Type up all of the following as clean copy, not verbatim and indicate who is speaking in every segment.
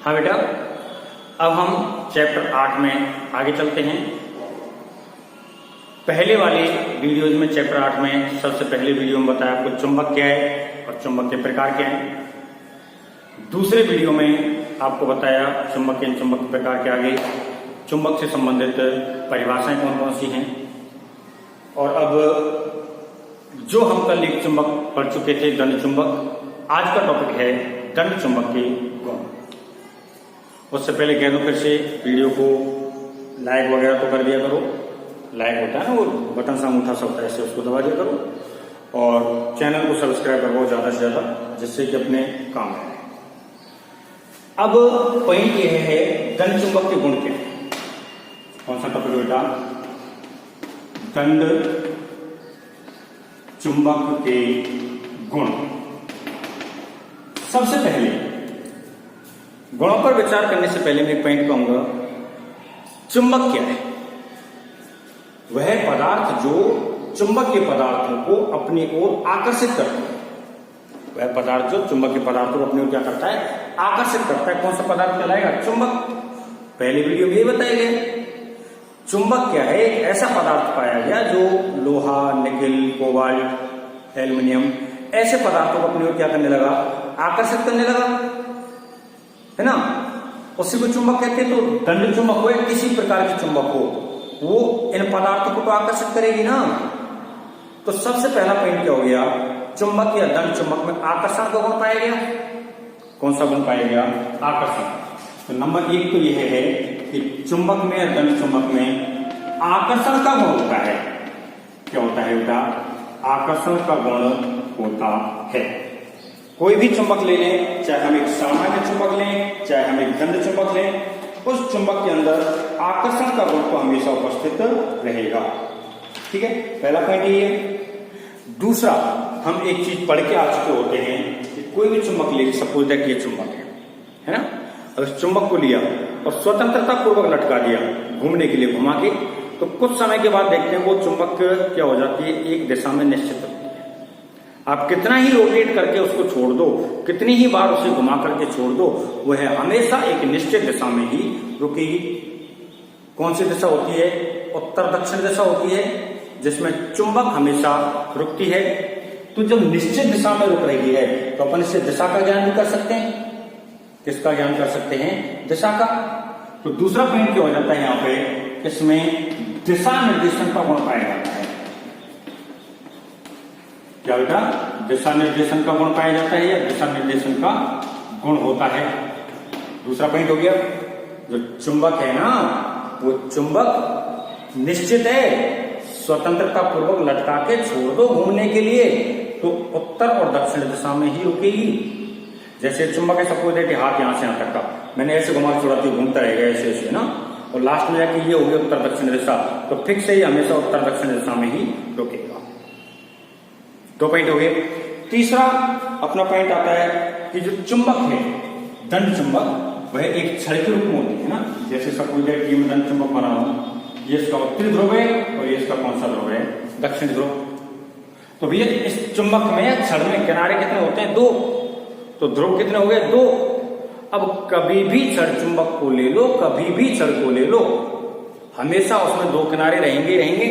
Speaker 1: हाँ बेटा, अब हम चैप्टर 8 में आगे चलते हैं। पहले वाले वीडियोज में चैप्टर 8 में सबसे पहले वीडियो में बताया आपको चुंबक क्या है और चुंबक के प्रकार क्या हैं। दूसरे वीडियो में आपको बताया चुंबक के चुंबक के प्रकार के आगे चुंबक से संबंधित परिभाषाएं कौन कौन सी हैं। और अब जो हम कल एक चुंबक पढ़ चुके थे दंड चुंबक, आज का टॉपिक है दंड चुंबक के गुण। उससे पहले कह दो फिर से वीडियो को लाइक वगैरह तो कर दिया करो। लाइक होता है ना वो बटन सा अंगूठा सा होता है, ऐसे उसको दबा दिया करो और चैनल को सब्सक्राइब करो ज्यादा से ज्यादा, जिससे कि अपने काम आए। अब पॉइंट ये है दंड चुंबक के गुण क्या है। कौन सा टॉपिक बेटा? दंड चुंबक के गुण। सबसे पहले गुणों पर विचार करने से पहले मैं एक पॉइंट कहूंगा, चुंबक क्या है? वह पदार्थ जो चुंबकीय पदार्थों को अपनी ओर आकर्षित करता है। वह पदार्थ जो चुंबकीय पदार्थों को अपनी ओर क्या करता है? आकर्षित करता है। कौन सा पदार्थ कहलाएगा? चुंबक। पहले वीडियो में ये बताया गया। चुंबक क्या है? एक ऐसा पदार्थ पाया गया जो लोहा, निकेल, कोबाल्ट, एल्युमिनियम ऐसे पदार्थों को अपनी ओर क्या करने लगा? आकर्षित करने लगा, है ना। उसी को चुंबक कहते हैं। तो दंड चुंबक हो या किसी प्रकार की चुंबक हो, वो इन पदार्थों को तो आकर्षित करेगी ना। तो सबसे पहला पॉइंट क्या हो गया? चुंबक या दंड चुंबक में आकर्षण का गुण पाया गया। कौन सा गुण पाया गया? आकर्षण। तो नंबर 1 तो यह है कि चुंबक में या दंड चुंबक में आकर्षण का गुण होता है। क्या होता है बेटा? आकर्षण का गुण होता है। कोई भी चुंबक ले लें, चाहे हम एक सामान्य चुंबक लें, चाहे हम एक दंड चुंबक लें, उस चुंबक के अंदर आकर्षण का गुण तो हमेशा उपस्थित रहेगा। ठीक है, पहला पॉइंट ये है। दूसरा, हम एक चीज पढ़ के आ चुके होते हैं कि कोई भी चुंबक ले, सपोज दैट ये चुंबक है ना। अगर चुंबक को लिया और स्वतंत्रता पूर्वक लटका दिया घूमने के लिए, घुमा के, तो कुछ समय के बाद देखते हैं वो चुंबक क्या हो जाती है? एक दिशा में निश्चित होती है। आप कितना ही रोटेट करके उसको छोड़ दो, कितनी ही बार उसे घुमा करके छोड़ दो, वह हमेशा एक निश्चित दिशा में ही रुकेगी। कौन सी दिशा होती है? उत्तर दक्षिण दिशा होती है, जिसमें चुंबक हमेशा रुकती है। तो जब निश्चित दिशा में रुक रही है तो अपन इससे दिशा का ज्ञान भी कर सकते हैं। किसका ज्ञान कर सकते हैं? दिशा का। तो दूसरा पॉइंट क्या हो जाता है यहाँ पे? इसमें दिशा निर्देशन का गुण पाया जाता है। क्या बेटा? दिशा निर्देशन का गुण पाया जाता है या दिशा निर्देशन का गुण होता है। दूसरा पॉइंट हो गया, जो चुंबक है ना, वो चुंबक निश्चित है। स्वतंत्रता पूर्वक लटका के छोड़ दो घूमने के लिए, तो उत्तर और दक्षिण दिशा में ही रुकेगी। जैसे चुंबक है, सपोज दैट हाथ यहां से यहां तक का मैंने ऐसे घुमा के छोड़ा तो घूमता रहेगा ऐसे ऐसे ना, और लास्ट में जाके ये हो गया उत्तर दक्षिण दिशा, तो फिक्स है हमेशा उत्तर दक्षिण दिशा में ही रुकेगा। 2 पॉइंट हो गए। तीसरा अपना पॉइंट आता है कि जो चुंबक है, दंड चुंबक, वह एक छड़ के रूप में होती है ना। जैसे सपोज दैट ये मैं दंड चुंबक बना रहा हूं, ये इसका उत्तरी ध्रुव है और ये इसका कौन सा ध्रुव है? दक्षिण ध्रुव। तो भैया इस चुंबक में छड़ में किनारे कितने होते हैं? 2। तो ध्रुव कितने हो गए? 2। अब कभी भी छड़ चुंबक को ले लो, कभी भी छड़ को ले लो, हमेशा उसमें 2 किनारे रहेंगे रहेंगे,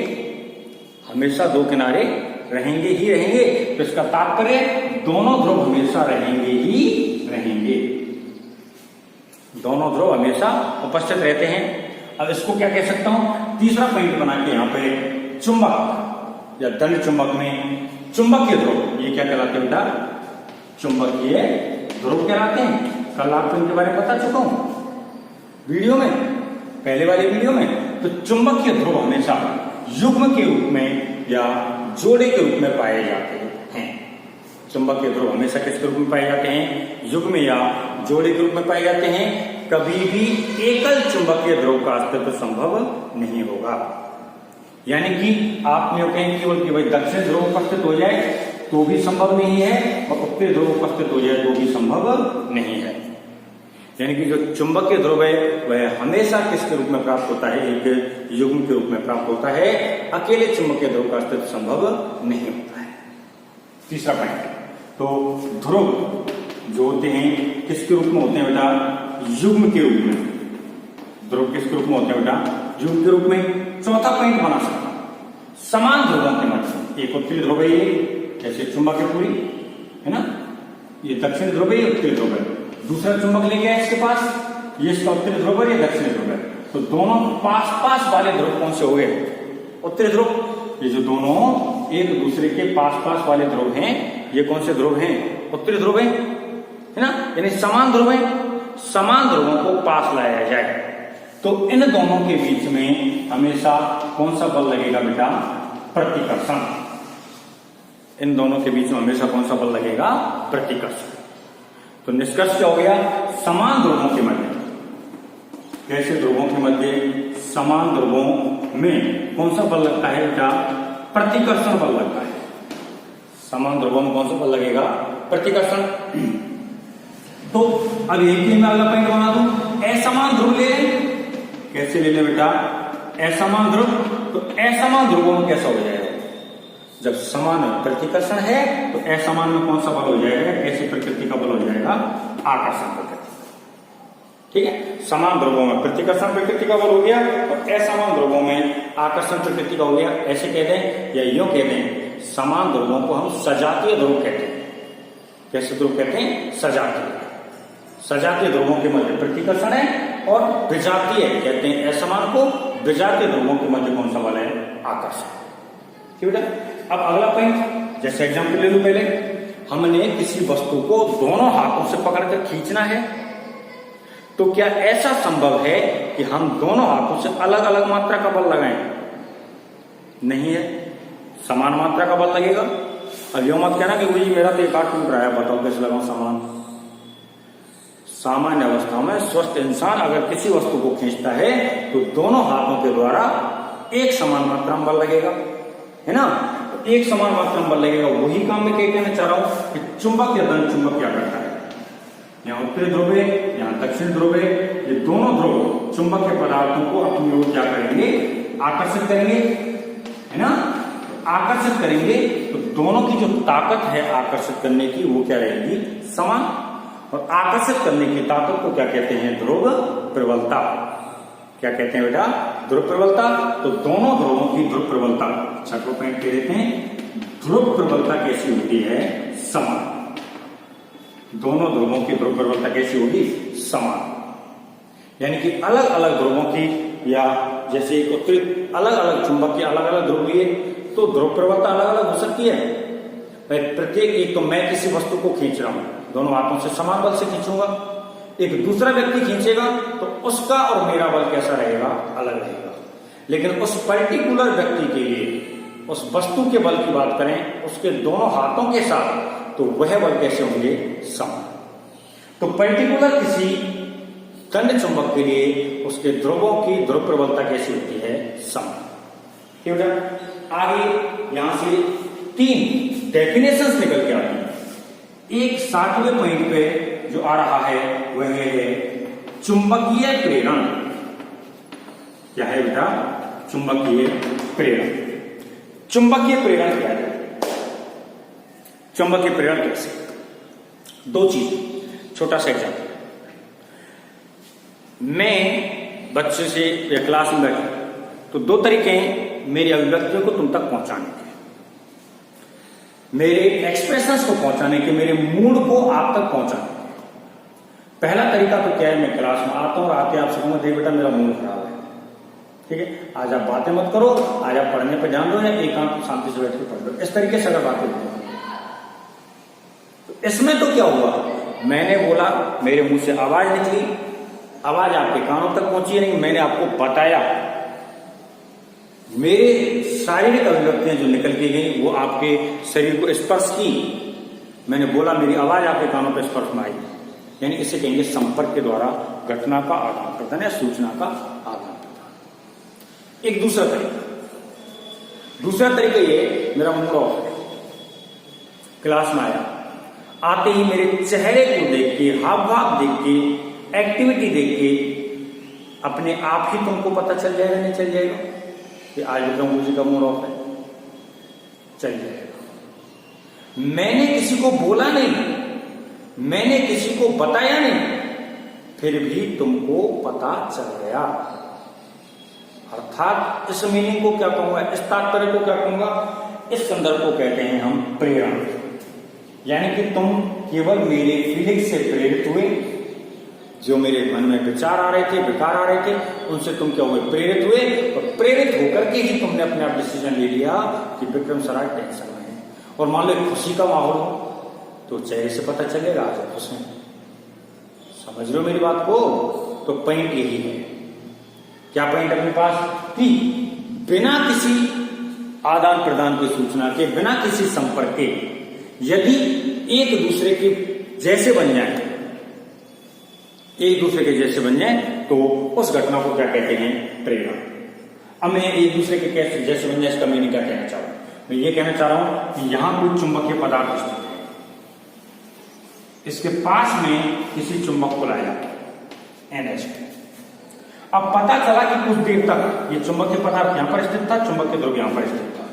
Speaker 1: हमेशा 2 किनारे रहेंगे ही रहेंगे। तो इसका तात्पर्य दोनों ध्रुव हमेशा रहेंगे ही रहेंगे, दोनों ध्रुव हमेशा उपस्थित रहते हैं। अब इसको क्या कह सकता हूं? तीसरा पॉइंट बना के यहाँ पे चुंबक या दंड चुंबक में चुंबकीय ध्रुव, ये क्या कहलाते हैं बेटा? चुंबकीय ध्रुव कहलाते हैं। कल आपको इनके बारे में बता चुका हूं वीडियो में, पहले वाले वीडियो में। तो चुंबकीय ध्रुव हमेशा युग्म के रूप में या जोड़े के रूप में पाए जाते हैं। चुंबकीय ध्रुव हमेशा किसके रूप में पाए जाते हैं? युग्म या जोड़े के रूप में पाए जाते हैं। कभी भी एकल चुंबकीय ध्रुव का अस्तित्व संभव नहीं होगा। यानी कि आप में कहें केवल कि भाई दक्षिण ध्रुव उपस्थित हो जाए तो भी संभव नहीं है, और उत्तरी ध्रुव उपस्थित हो जाए तो भी संभव नहीं है। यानी कि जो चुंबकीय ध्रुव है वह हमेशा किसके रूप में प्राप्त होता है? एक युग्म के रूप में प्राप्त होता है। अकेले चुंबकीय ध्रुव का अस्तित्व संभव नहीं होता है। तीसरा पॉइंट, तो ध्रुव जो होते हैं किसके रूप में होते हैं बेटा? युग्म के रूप में, ध्रुव किस रूप में होते हैं बेटा? युग्म के रूप में। चौथा पॉइंट बना सकता हूं, समान ध्रुवों के मध्य एक उत्तरी ध्रुव है, ये जैसे चुंबक है पूरी, है ना, ये दक्षिण ध्रुव है, ये उत्तरी ध्रुव है। दूसरा चुंबक लेके आए इसके पास, ये इसका उत्तरी ध्रुव है, ये दक्षिणी ध्रुव है। तो दोनों पास पास वाले ध्रुव कौन से हो गए? उत्तरी ध्रुव। ये जो दोनों एक दूसरे के पास पास वाले ध्रुव हैं, ये कौन से ध्रुव हैं? उत्तरी ध्रुव है ना, यानी समान ध्रुव है। समान ध्रुवों को पास लाया जाए तो इन दोनों के बीच में हमेशा कौन सा बल लगेगा बेटा? प्रतिकर्षण। इन दोनों के बीच में हमेशा कौन सा बल लगेगा? प्रतिकर्षण। तो निष्कर्ष क्या हो गया? समान ध्रुवों के मध्य, कैसे ध्रुवों के मध्य समान ध्रुवों में कौन सा बल लगता है बेटा? प्रतिकर्षण बल लगता है। समान ध्रुवों में कौन सा बल लगेगा? प्रतिकर्षण। तो अब एक ही मैं अगला पॉइंट बना दूं, असमान ध्रुव ले लें। कैसे ले लें बेटा? असमान ध्रुव। तो असमान ध्रुवों में कैसा हो जाएगा? जब समान प्रतिकर्षण है तो असमान में कौन सा बल हो जाएगा? कैसी प्रकृति का बल हो जाएगा? आकर्षण प्रकृति। ठीक है, समान ध्रुवों में प्रतिकर्षण प्रकृति का बल हो गया और असमान ध्रुवों में आकर्षण प्रकृति का हो गया। ऐसे कह दें या यूं कह दें, समान ध्रुवों को हम सजातीय ध्रुव कहते हैं। कैसे ध्रुव कहते हैं? सजातीय। सजातीय ध्रुवों के मध्य प्रतिकर्षण है और विजातीय कहते हैं असमान को। विजातीय ध्रुवों के मध्य कौन सा बल है? आकर्षण। ठीक है, अब अगला पॉइंट, जैसे एग्जाम्पल ले लूं पहले, हमने किसी वस्तु को दोनों हाथों से पकड़कर खींचना है, तो क्या ऐसा संभव है कि हम दोनों हाथों से अलग अलग मात्रा का बल लगाएं? नहीं है, समान मात्रा का बल लगेगा। अब यो मत कहना कि वही मेरा तो एक हाथ टूट रहा है, बताओ कैसे लगाऊं समान। सामान्य अवस्था में स्वस्थ इंसान अगर किसी वस्तु को खींचता है तो दोनों हाथों के द्वारा एक समान मात्रा में बल लगेगा, है ना। तो एक समान मात्रा में बल लगेगा। वही काम मैं क्या कहना चाह रहा हूं कि चुंबक या धन चुंबक क्या करता है? यहाँ उत्तरी ध्रुव है, यहाँ दक्षिण ध्रुव है, ये दोनों ध्रुव चुंबक के पदार्थों को अपनी ओर क्या करेंगे? आकर्षित करेंगे, है ना। आकर्षित करेंगे तो दोनों की जो ताकत है आकर्षित करने की वो क्या रहेगी? समान। और आकर्षित करने की ताकत को क्या कहते हैं? ध्रुव प्रबलता। क्या कहते हैं बेटा? ध्रुव प्रबलता। तो दोनों ध्रुवों की ध्रुव प्रबलता, छठवां पॉइंट कह देते हैं, ध्रुव प्रबलता कैसी होती है? समान। दोनों ध्रुवों की ध्रुव प्रबलता कैसी होगी? समान। यानी कि अलग अलग ध्रुवों की, या जैसे उत्तरी अलग अलग चुंबक के अलग अलग ध्रुव लिए तो ध्रुव प्रबलता अलग अलग हो सकती है। प्रत्येक, एक तो मैं किसी वस्तु को खींच रहा हूं, दोनों हाथों से समान बल से खींचूंगा, एक दूसरा व्यक्ति खींचेगा तो उसका और मेरा बल कैसा रहेगा? अलग रहेगा। लेकिन उस पर्टिकुलर व्यक्ति के लिए, उस वस्तु के बल की बात करें, उसके दोनों हाथों के साथ, तो वह बल कैसे होंगे? समान। तो पर्टिकुलर किसी दंड चुंबक के लिए उसके ध्रुवों की ध्रुव प्रबलता कैसी होती है? समान। ठीक है, आगे यहां से 3 डेफिनेशंस निकल के आती हैं। एक 7वें पॉइंट पे जो आ रहा है वह है चुंबकीय प्रेरण। क्या है बेटा? चुंबकीय प्रेरण। चुंबकीय प्रेरण क्या है? चुंबकीय प्रेरण कैसे? 2 चीज, छोटा सा एग्जाम्पल। मैं बच्चे से या क्लास में बैठा तो 2 तरीके हैं मेरी अभिव्यक्तियों को तुम तक पहुंचाने के, मेरे एक्सप्रेशंस को पहुंचाने के, मेरे मूड को आप तक पहुंचाने के। पहला तरीका तो क्या है? मैं क्लास में आता हूं और आके आपसे कहूंगा, देख बेटा मेरा मूड खराब है, ठीक है, आज आप बातें मत करो, आज आप पढ़ने पर ध्यान दो या एकांत शांति से बैठ के पढ़ लो। इस तरीके से अगर बातें होती, तो इसमें तो क्या हुआ? मैंने बोला, मेरे मुंह से आवाज निकली, आवाज आपके कानों तक पहुंची नहीं, मैंने आपको बताया, मेरे शारीरिक अभिव्यक्तियां जो निकल के गई वो आपके शरीर को स्पर्श की, मैंने बोला, मेरी आवाज आपके कानों पर स्पर्श में आई। यानी इसे कहेंगे संपर्क के द्वारा घटना का आदान प्रदान या सूचना का आदान प्रदान। एक दूसरा तरीका ये, मेरा मूड ऑफ है, क्लास में आया, आते ही मेरे चेहरे को देख के, हाव भाव देख के, एक्टिविटी देख के अपने आप ही तुमको पता चल जाएगा, नहीं चल जाएगा कि आज विक्रम जी का मूड ऑफ है? चल जाएगा। मैंने किसी को बोला नहीं, मैंने किसी को बताया नहीं, फिर भी तुमको पता चल गया। अर्थात इस मीनिंग को क्या कहूंगा, इस तात्पर्य को क्या कहूंगा, इस संदर्भ को कहते हैं हम प्रेरणा। यानी कि तुम केवल मेरे फीलिंग से प्रेरित हुए, जो मेरे मन में विचार आ रहे थे, विकार आ रहे थे, उनसे तुम क्या हुए, प्रेरित हुए, और प्रेरित होकर के ही तुमने अपने आप डिसीजन ले लिया कि विक्रम सराय टेंशन में है। और मान लो खुशी का माहौल हो तो चेहरे से पता चलेगा आज खुश हैं। समझ लो मेरी बात को। तो पॉइंट यही है, क्या पॉइंट अपने पास, कि बिना किसी आदान प्रदान की सूचना के, बिना किसी संपर्क के यदि एक दूसरे के जैसे बन जाए, एक दूसरे के जैसे बन जाए, तो उस घटना को क्या कहते हैं, प्रेरणा। अब मैं एक दूसरे के कैसे जैसे बन जाए इसका मीनिंग क्या कहना चाह रहा हूं, मैं ये कहना चाह रहा हूं कि यहां कोई चुंबकीय पदार्थ स्थित है, इसके पास में किसी चुंबक को लाया NH। अब पता चला कि कुछ देर तक ये चुंबकीय पदार्थ यहां पर स्थित था, चुंबकीय ध्रुव यहां पर स्थित था,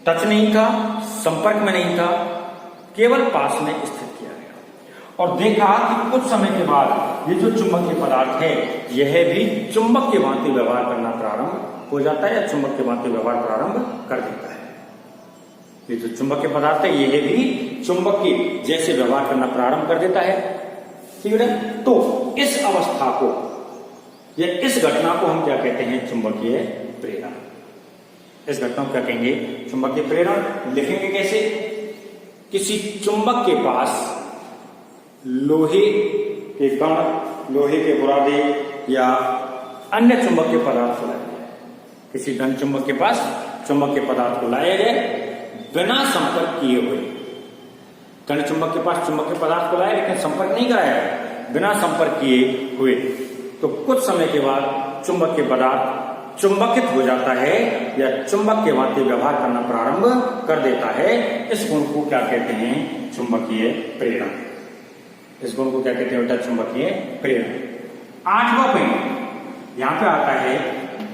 Speaker 1: टच नहीं था, संपर्क में नहीं था, केवल पास में स्थित किया गया और देखा कि कुछ समय के बाद ये जो चुंबकीय पदार्थ है यह भी चुंबक के भांति व्यवहार करना प्रारंभ हो जाता है या चुंबक के भांति व्यवहार प्रारंभ कर देता है। ये जो चुंबकीय पदार्थ है यह भी चुंबक के जैसे व्यवहार करना प्रारंभ कर देता है। ठीक है, तो इस अवस्था को या इस घटना को हम क्या कहते हैं, चुंबकीय प्रेरण। इस घटना को क्या कहेंगे, चुंबकीय प्रेरण। लिखेंगे कैसे, किसी चुंबक के पास लोहे के कण, लोहे के बुरादे या अन्य चुंबकीय पदार्थ को लाया जाए, किसी धन चुंबक के पास चुंबकीय पदार्थ को लाया जाए बिना संपर्क किए हुए। धन चुंबक के पास चुंबकीय पदार्थ को लाया लेकिन संपर्क नहीं कराया, बिना संपर्क किए हुए, तो कुछ समय के बाद चुंबकीय पदार्थ चुंबकित हो जाता है या चुंबक के भांति व्यवहार करना प्रारंभ कर देता है। इस गुण को क्या कहते हैं, चुंबकीय प्रेरण। इस गुण को क्या कहते हैं बेटा, चुंबकीय प्रेरण। 8वां पॉइंट यहां पे आता है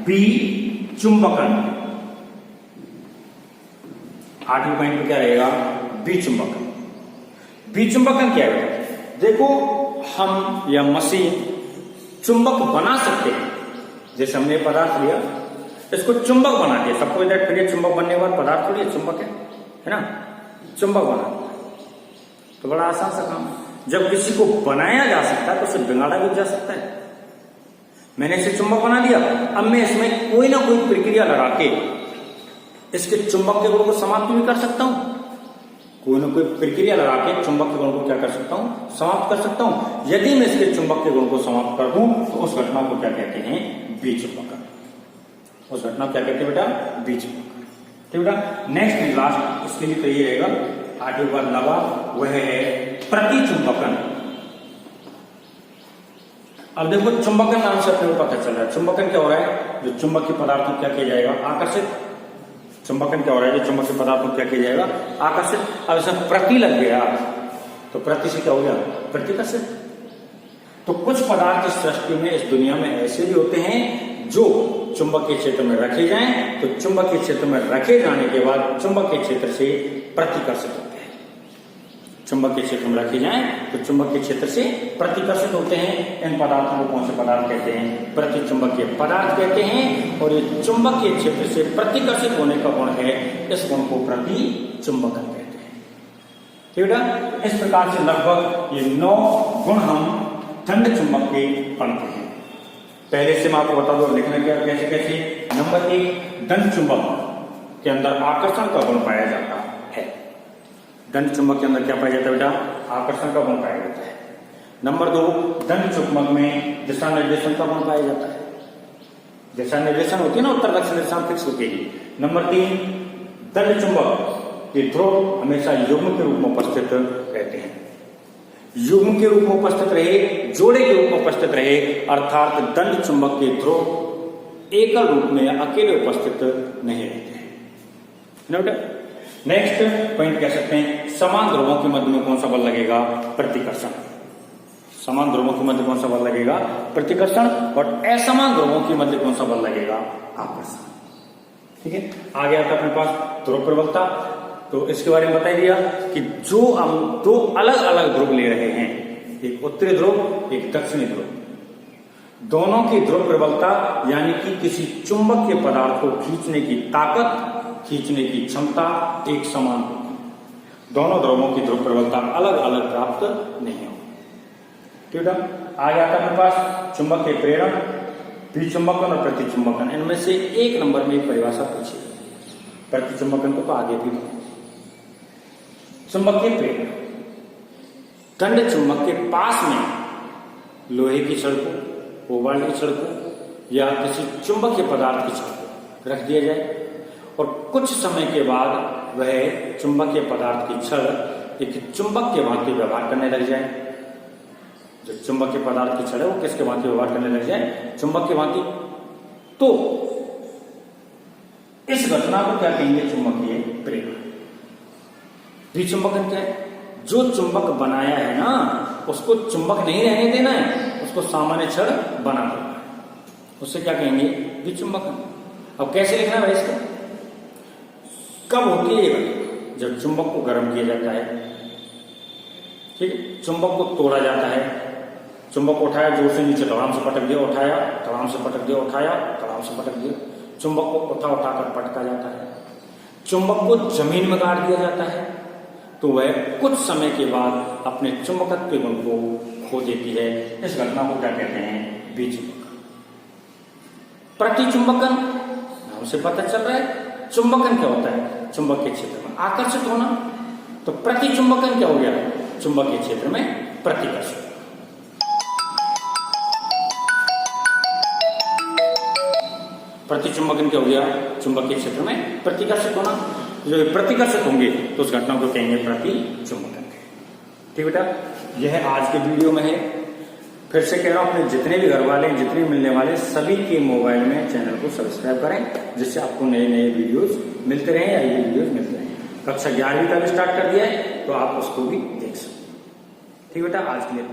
Speaker 1: बी चुंबकन। 8वें पॉइंट पे क्या रहेगा, बी चुंबकन। बी चुंबकन क्या है, देखो हम या मशीन चुंबक बना सकते हैं। जैसे हमने पदार्थ लिया, इसको चुंबक बना दिया, सबको दैट फिर चुंबक बनने के बाद पदार्थ थोड़ी चुंबक है ना, चुंबक बना दिया तो बड़ा आसान सा काम है। जब किसी को बनाया जा सकता है तो उसे बिगाड़ा भी जा सकता है। मैंने इसे चुंबक बना दिया, अब मैं इसमें कोई ना कोई प्रक्रिया लगा के इसके चुंबक के गुण को समाप्त भी कर सकता हूं। कोई ना कोई प्रक्रिया लगा के चुंबक के गुण को क्या कर सकता हूं, समाप्त कर सकता हूं। यदि मैं इसके चुंबक के गुण को समाप्त कर दूं तो उस घटना को क्या कहते हैं, बी चुंबकन। उस घटना को क्या कहते हैं बेटा, बी चुंबकन। ठीक बेटा, नेक्स्ट एंड लास्ट इसके लिए तो ये रहेगा 8वें बार नवा, वह है प्रति चुंबकन। अब देखो चुंबकन नाम से अपने को पता चल रहा है, चुंबकन क्या हो रहा है, जो चुंबक के पदार्थ को क्या किया जाएगा, आकर्षित। चुंबकन क्या हो रहा है, जो चुंबक के पदार्थ को क्या किया जाएगा, आकर्षित। अब इसमें प्रति लग गया तो प्रति से क्या हो गया, प्रतिकर्षित। तो कुछ पदार्थ इस सृष्टि में, इस दुनिया में ऐसे भी होते हैं जो चुंबकीय क्षेत्र में रखे जाएं तो चुंबकीय क्षेत्र में रखे जाने के बाद चुंबकीय क्षेत्र से प्रतिकर्षित होते हैं। चुंबकीय क्षेत्र में रखे जाएं तो चुंबकीय क्षेत्र से प्रतिकर्षित होते हैं। इन पदार्थों को कौन से पदार्थ कहते हैं, प्रतिचुंबकीय पदार्थ कहते हैं। और ये चुंबकीय क्षेत्र से प्रतिकर्षित होने का गुण है, इस गुण को प्रतिचुंबकन कहते हैं। ठीक है, इस प्रकार से लगभग ये 9 गुण हम दंड चुंबक के पढ़ते हैं। पहले से मैं आपको बता दूं लिखना क्या, कैसे कैसे। नंबर 1, दंड चुंबक के अंदर आकर्षण का गुण पाया जाता है। दंड चुंबक के अंदर क्या पाया जाता है बेटा, आकर्षण का गुण पाया जाता है। नंबर 2, दंड चुंबक में दिशा निर्देशन का गुण पाया जाता है। दिशा निर्देशन होती है ना, उत्तर दक्षिण दिशा फिक्स होती है। नंबर 3, दंड चुंबक के ध्रुव हमेशा युग्म के रूप में उपस्थित रहते हैं। युग्म के रूप में उपस्थित रहे, जोड़े के रूप में उपस्थित रहे, अर्थात दंड चुंबक के ध्रुव एकल रूप में अकेले उपस्थित नहीं रहते हैं। नेक्स्ट पॉइंट कह सकते हैं, समान ध्रुवों के मध्य में कौन सा बल लगेगा, प्रतिकर्षण। समान ध्रुवों के मध्य कौन सा बल लगेगा, प्रतिकर्षण। और असमान ध्रुवों के मध्य कौन सा बल लगेगा, आकर्षण। ठीक है, आगे आता अपने पास ध्रुव प्रबलता। तो इसके बारे में बता दिया कि जो हम 2 अलग अलग ध्रुव ले रहे हैं, एक उत्तरी ध्रुव, एक दक्षिणी ध्रुव। दोनों की ध्रुव प्रबलता यानी कि किसी चुंबकीय पदार्थ को खींचने की ताकत, खींचने की क्षमता एक समान होती है। दोनों ध्रुवों की ध्रुव प्रबलता अलग अलग प्राप्त नहीं होती। ठीक है, आगे आता है मेरे पास चुंबकीय प्रेरण, विचुंबकन और प्रतिचुंबकन। इनमें से एक नंबर में एक परिभाषा पूछी, प्रतिचुंबकन को तो आगे भी चुंबकीय प्रेरण, दंड चुंबक के पास में लोहे की छड़ को, कोबाल्ट की छड़ को या किसी चुंबकीय पदार्थ की छड़ को रख दिया जाए और कुछ समय के बाद वह चुंबकीय पदार्थ की छड़ एक चुंबक के भांति व्यवहार करने लग जाए। जो चुंबकीय पदार्थ की छड़ है वो किसके भांति व्यवहार करने लग जाए? चुंबक के भांति। तो इस घटना को क्या कहेंगे? चुंबकीय प्रेरण। विचुंबकन क्या है? जो चुंबक बनाया है ना उसको चुंबक नहीं रहने देना है, उसको सामान्य छड़ बना देना है, उससे क्या कहेंगे? विचुंबकन। अब कैसे लिखना है भाई इसको? कब होती है ये घटना? जब चुंबक को गर्म किया जाता है, ठीक है, चुंबक को तोड़ा जाता है, चुंबक को उठाया, जोर से नीचे तड़ाम से पटक दिया, उठाया, तड़ाम से पटक दिया, उठाया, तड़ाम से पटक दिया, चुंबक को उठाकर पटका जाता है, चुंबक को जमीन में गाड़ दिया जाता है, तो वह कुछ समय के बाद अपने चुंबकत्व गुण को खो देती है। इस घटना को क्या कहते हैं? विचुंबकन। प्रतिचुंबकन नाम से पता चल रहा है। चुंबकन क्या होता है? चुंबक के क्षेत्र में आकर्षित होना। तो प्रतिचुंबकन क्या हो गया? चुंबक के क्षेत्र में प्रतिकर्षण। प्रतिचुंबकन क्या हो गया? चुंबक के क्षेत्र में प्रतिकर्षित होना। जो प्रतिकर्षित होंगे तो उस घटना को कहेंगे प्रतिचुंबकन। ठीक बेटा, यह आज के वीडियो में है। फिर से कह रहा हूं, अपने जितने भी घर वाले, जितने मिलने वाले सभी के मोबाइल में चैनल को सब्सक्राइब करें, जिससे आपको नए नए वीडियोस मिलते रहें या ये वीडियोस मिलते रहें। कक्षा 11वीं का भी स्टार्ट कर दिया है तो आप उसको भी देख सकते। ठीक बेटा, आज के लिए